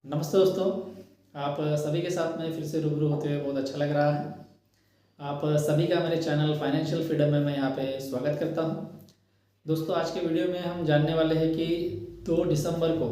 नमस्ते दोस्तों। आप सभी के साथ में फिर से रूबरू होते हुए बहुत अच्छा लग रहा है। आप सभी का मेरे चैनल फाइनेंशियल फ्रीडम में मैं यहाँ पे स्वागत करता हूँ। दोस्तों, आज के वीडियो में हम जानने वाले हैं कि 2 दिसंबर को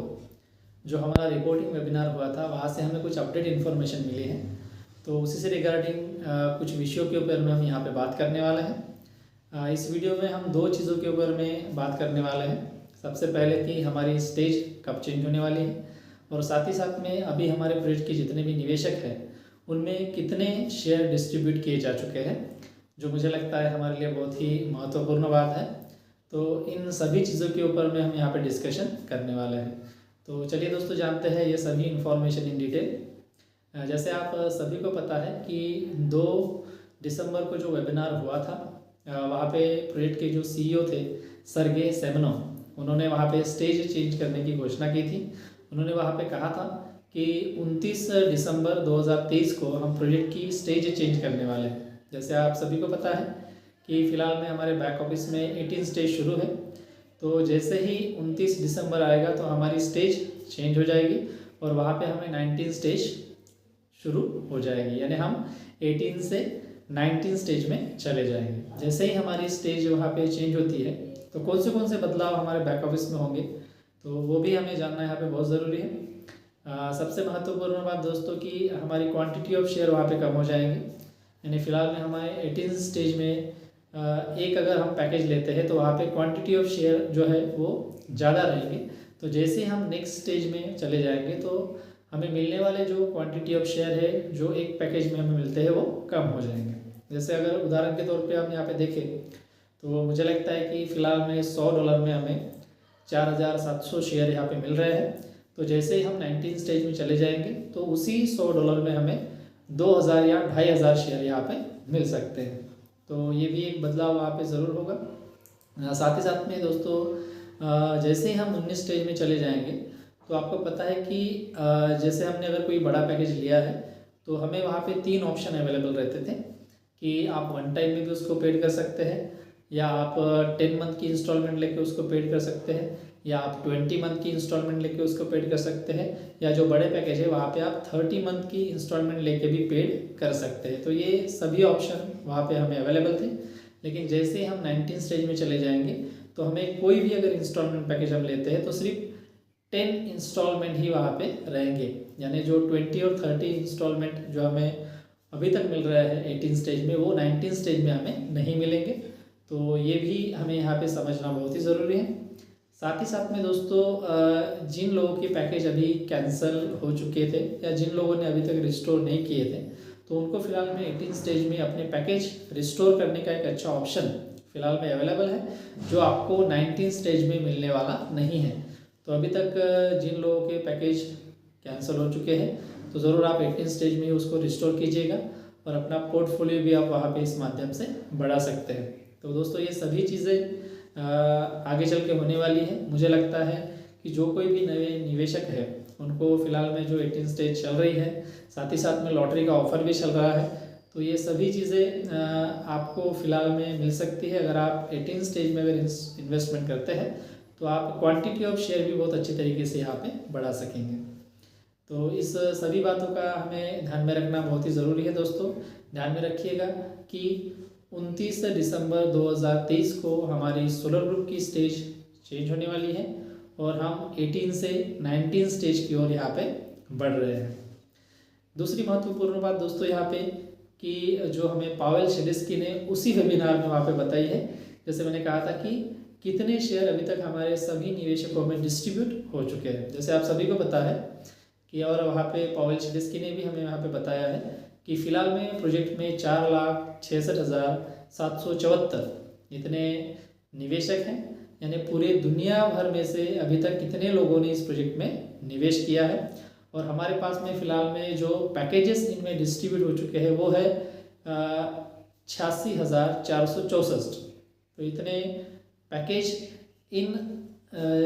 जो हमारा रिपोर्टिंग वेबिनार हुआ था, वहाँ से हमें कुछ अपडेट इन्फॉर्मेशन मिली है। तो उसी से रिगार्डिंग कुछ विषयों के ऊपर में हम यहाँ पर बात करने वाले हैं। इस वीडियो में हम 2 चीज़ों के ऊपर में बात करने वाले हैं। सबसे पहले कि हमारी स्टेज कब चेंज होने वाली है, और साथ ही साथ में अभी हमारे प्रोजेक्ट के जितने भी निवेशक हैं उनमें कितने शेयर डिस्ट्रीब्यूट किए जा चुके हैं, जो मुझे लगता है हमारे लिए बहुत ही महत्वपूर्ण बात है। तो इन सभी चीज़ों के ऊपर में हम यहाँ पे डिस्कशन करने वाले हैं। तो चलिए दोस्तों, जानते हैं ये सभी इन्फॉर्मेशन इन डिटेल। जैसे आप सभी को पता है कि 2 दिसंबर को जो वेबिनार हुआ था, वहाँ पे प्रोजेक्ट के जो सीईओ थे सर्गे सेमनो, उन्होंने वहाँ पे स्टेज चेंज करने की घोषणा की थी। उन्होंने वहाँ पे कहा था कि 29 दिसंबर 2023 को हम प्रोजेक्ट की स्टेज चेंज करने वाले हैं। जैसे आप सभी को पता है कि फ़िलहाल में हमारे बैक ऑफिस में 18 स्टेज शुरू है। तो जैसे ही 29 दिसंबर आएगा तो हमारी स्टेज चेंज हो जाएगी और वहाँ पे हमें 19 स्टेज शुरू हो जाएगी, यानी हम 18 से 19 स्टेज में चले जाएंगे। जैसे ही हमारी स्टेज वहाँ पे चेंज होती है तो कौन से बदलाव हमारे बैक ऑफिस में होंगे, तो वो भी हमें जानना यहाँ पे बहुत ज़रूरी है। सबसे महत्वपूर्ण बात दोस्तों कि हमारी क्वांटिटी ऑफ शेयर वहाँ पे कम हो जाएंगी। यानी फ़िलहाल में हमारे 18 स्टेज में एक अगर हम पैकेज लेते हैं तो वहाँ पे क्वांटिटी ऑफ शेयर जो है वो ज़्यादा रहेंगे। तो जैसे ही हम नेक्स्ट स्टेज में चले जाएंगे तो हमें मिलने वाले जो क्वांटिटी ऑफ शेयर है जो एक पैकेज में हमें मिलते हैं वो कम हो जाएंगे। जैसे अगर उदाहरण के तौर पे हम यहाँ पे देखें तो मुझे लगता है कि फ़िलहाल में $100 में हमें 4700 शेयर यहाँ पे मिल रहे हैं। तो जैसे ही हम 19 स्टेज में चले जाएंगे तो उसी $100 में हमें 2000 या 2500 शेयर यहाँ पे मिल सकते हैं। तो ये भी एक बदलाव वहाँ पे ज़रूर होगा। साथ ही साथ में दोस्तों, जैसे ही हम 19 स्टेज में चले जाएंगे तो आपको पता है कि जैसे हमने अगर कोई बड़ा पैकेज लिया है तो हमें वहाँ पे 3 ऑप्शन अवेलेबल रहते थे कि आप वन टाइम में भी उसको पेड कर सकते हैं, या आप 10 मंथ की इंस्टॉलमेंट लेके उसको पेड कर सकते हैं, या आप 20 मंथ की इंस्टॉलमेंट लेके उसको पेड कर सकते हैं, या जो बड़े पैकेज है वहाँ पे आप 30 मंथ की इंस्टॉलमेंट लेके भी पेड कर सकते हैं। तो ये सभी ऑप्शन वहाँ पे हमें अवेलेबल थे। लेकिन जैसे ही हम 19 स्टेज में चले जाएंगे तो हमें कोई भी अगर इंस्टॉलमेंट पैकेज हम लेते हैं तो सिर्फ 10 इंस्टॉलमेंट ही वहाँ पे रहेंगे, यानी जो 20 और 30 इंस्टॉलमेंट जो हमें अभी तक मिल रहा है 18 स्टेज में, वो 19 स्टेज में हमें नहीं मिलेंगे। तो ये भी हमें यहाँ पे समझना बहुत ही ज़रूरी है। साथ ही साथ में दोस्तों, जिन लोगों के पैकेज अभी कैंसिल हो चुके थे या जिन लोगों ने अभी तक रिस्टोर नहीं किए थे, तो उनको फ़िलहाल में 18 स्टेज में अपने पैकेज रिस्टोर करने का एक अच्छा ऑप्शन फ़िलहाल में अवेलेबल है, जो आपको 19 स्टेज में मिलने वाला नहीं है। तो अभी तक जिन लोगों के पैकेज कैंसिल हो चुके हैं तो ज़रूर आप 18 स्टेज में ही उसको रिस्टोर कीजिएगा और अपना पोर्टफोलियो भी आप वहाँ पे इस माध्यम से बढ़ा सकते हैं। तो दोस्तों, ये सभी चीज़ें आगे चल के होने वाली है। मुझे लगता है कि जो कोई भी नए निवेशक है उनको फ़िलहाल में जो 18 स्टेज चल रही है, साथ ही साथ में लॉटरी का ऑफ़र भी चल रहा है, तो ये सभी चीज़ें आपको फ़िलहाल में मिल सकती है। अगर आप 18 स्टेज में अगर इन्वेस्टमेंट करते हैं तो आप क्वांटिटी ऑफ शेयर भी बहुत अच्छी तरीके से यहाँ पे बढ़ा सकेंगे। तो इस सभी बातों का हमें ध्यान में रखना बहुत ही ज़रूरी है। दोस्तों, ध्यान में रखिएगा कि 29 दिसंबर 2023 को हमारी सोलर ग्रुप की स्टेज चेंज होने वाली है और हम 18 से 19 स्टेज की ओर यहाँ पे बढ़ रहे हैं। दूसरी महत्वपूर्ण बात दोस्तों यहाँ पे कि जो हमें पावेल शेडिस्की ने उसी वेबिनार में वहाँ पे बताई है, जैसे मैंने कहा था कि कितने शेयर अभी तक हमारे सभी निवेशकों में डिस्ट्रीब्यूट हो चुके हैं। जैसे आप सभी को पता है कि, और वहाँ पे पावेल शेडिस्की ने भी हमें वहाँ पे बताया है कि फ़िलहाल में प्रोजेक्ट में 4,66,774 इतने निवेशक हैं, यानी पूरे दुनिया भर में से अभी तक कितने लोगों ने इस प्रोजेक्ट में निवेश किया है। और हमारे पास में फ़िलहाल में जो पैकेजेस इनमें डिस्ट्रीब्यूट हो चुके हैं वो है 86,464। तो इतने पैकेज इन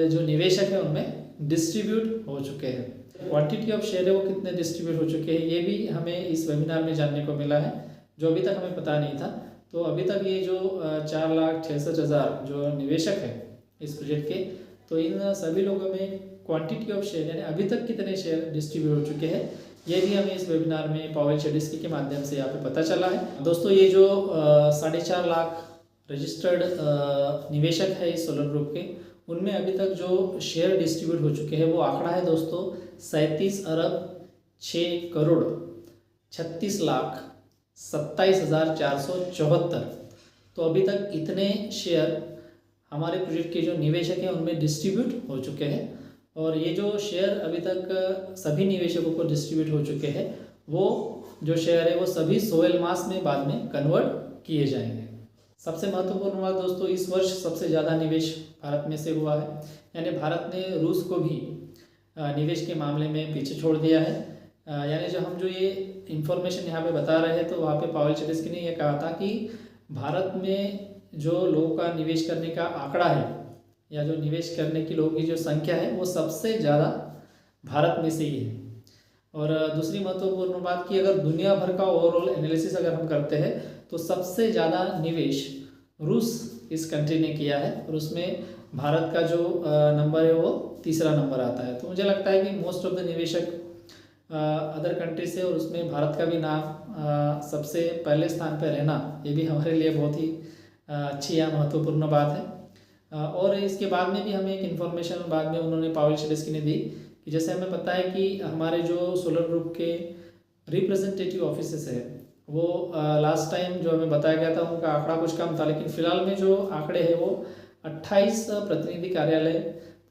जो निवेशक हैं उनमें डिस्ट्रीब्यूट हो चुके हैं। क्वांटिटी ऑफ शेयर है वो कितने डिस्ट्रीब्यूट हो चुके हैं ये भी हमें इस वेबिनार में जानने को मिला है, जो अभी तक हमें पता नहीं था। तो अभी तक ये जो 4,66,000 जो निवेशक है इस प्रोजेक्ट के, तो इन सभी लोगों में क्वांटिटी ऑफ शेयर यानी अभी तक कितने शेयर डिस्ट्रीब्यूट हो चुके हैं, ये भी हमें इस वेबिनार में पावेल चेडिस्की के माध्यम से यहाँ पे पता चला है। दोस्तों ये जो 4.5 लाख रजिस्टर्ड निवेशक है इस सोलर ग्रुप के, उनमें अभी तक जो शेयर डिस्ट्रीब्यूट हो चुके हैं वो आंकड़ा है दोस्तों 37 अरब 6 करोड़ 36 लाख 27,474। तो अभी तक इतने शेयर हमारे प्रोजेक्ट के जो निवेशक हैं उनमें डिस्ट्रीब्यूट हो चुके हैं। और ये जो शेयर अभी तक सभी निवेशकों को डिस्ट्रीब्यूट हो चुके हैं, वो जो शेयर है वो सभी 16 मास में बाद में कन्वर्ट किए जाएंगे। सबसे महत्वपूर्ण बात दोस्तों, इस वर्ष सबसे ज़्यादा निवेश भारत में से हुआ है, यानी भारत ने रूस को भी निवेश के मामले में पीछे छोड़ दिया है। यानी जो ये इन्फॉर्मेशन यहाँ पे बता रहे हैं, तो वहाँ पे पावेल चेडिस्की ने यह कहा था कि भारत में जो लोगों का निवेश करने का आंकड़ा है या जो निवेश करने की लोगों की जो संख्या है वो सबसे ज़्यादा भारत में से ही है। और दूसरी महत्वपूर्ण बात कि अगर दुनिया भर का ओवरऑल एनालिसिस अगर हम करते हैं तो सबसे ज़्यादा निवेश रूस इस कंट्री ने किया है, और उसमें भारत का जो नंबर है वो तीसरा नंबर आता है। तो मुझे लगता है कि मोस्ट ऑफ द निवेशक अदर कंट्री से, और उसमें भारत का भी नाम सबसे पहले स्थान पर रहना, ये भी हमारे लिए बहुत ही अच्छी या महत्वपूर्ण बात है। और इसके बाद में भी हमें एक इन्फॉर्मेशन बाद में उन्होंने पावेल चेडिस्की ने दी कि जैसे हमें पता है कि हमारे जो सोलर ग्रुप के रिप्रेजेंटेटिव ऑफिसेस है वो लास्ट टाइम जो हमें बताया गया था उनका आंकड़ा कुछ कम था, लेकिन फिलहाल में जो आंकड़े हैं वो 28 प्रतिनिधि कार्यालय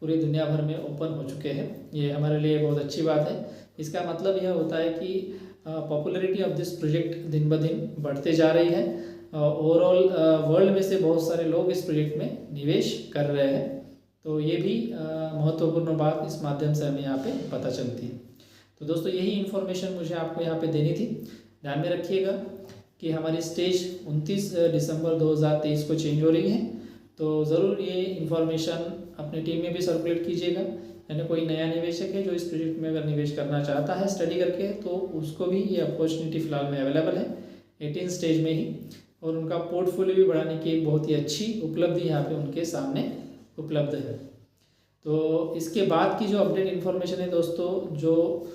पूरी दुनिया भर में ओपन हो चुके हैं। ये हमारे लिए बहुत अच्छी बात है। इसका मतलब यह होता है कि पॉपुलैरिटी ऑफ दिस प्रोजेक्ट दिन ब दिन बढ़ते जा रही है। ओवरऑल वर्ल्ड में से बहुत सारे लोग इस प्रोजेक्ट में निवेश कर रहे हैं। तो ये भी महत्वपूर्ण बात इस माध्यम से हमें यहाँ पे पता चलती है। तो दोस्तों यही इन्फॉर्मेशन मुझे आपको यहाँ पे देनी थी। ध्यान में रखिएगा कि हमारी स्टेज 29 दिसंबर 2023 को चेंज हो रही है, तो ज़रूर ये इन्फॉर्मेशन अपनी टीम में भी सर्कुलेट कीजिएगा। यानी कोई नया निवेशक है जो इस प्रोजेक्ट में अगर निवेश करना चाहता है स्टडी करके, तो उसको भी ये अपॉर्चुनिटी फ़िलहाल में अवेलेबल है 18 स्टेज में ही, और उनका पोर्टफोलियो भी बढ़ाने की एक बहुत ही अच्छी उपलब्धि यहाँ पे उनके सामने उपलब्ध है। तो इसके बाद की जो अपडेट इन्फॉर्मेशन है दोस्तों, जो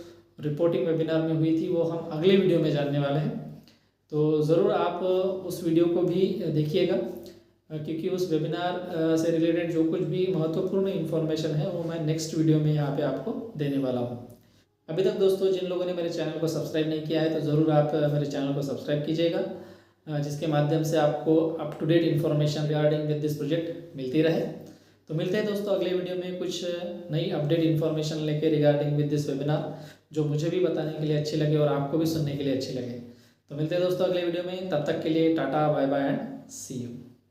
रिपोर्टिंग वेबिनार में हुई थी, वो हम अगले वीडियो में जानने वाले हैं। तो ज़रूर आप उस वीडियो को भी देखिएगा, क्योंकि उस वेबिनार से रिलेटेड जो कुछ भी महत्वपूर्ण इन्फॉर्मेशन है वो मैं नेक्स्ट वीडियो में यहाँ पे आपको देने वाला हूँ। अभी तक दोस्तों जिन लोगों ने मेरे चैनल को सब्सक्राइब नहीं किया है, तो ज़रूर आप मेरे चैनल को सब्सक्राइब कीजिएगा, जिसके माध्यम से आपको up to date information regarding with this project मिलती रहे। तो मिलते हैं दोस्तों अगले वीडियो में कुछ नई अपडेट इन्फॉर्मेशन लेके रिगार्डिंग विद दिस वेबिनार, जो मुझे भी बताने के लिए अच्छी लगे और आपको भी सुनने के लिए अच्छी लगे। तो मिलते हैं दोस्तों अगले वीडियो में, तब तक के लिए tata bye bye and see you.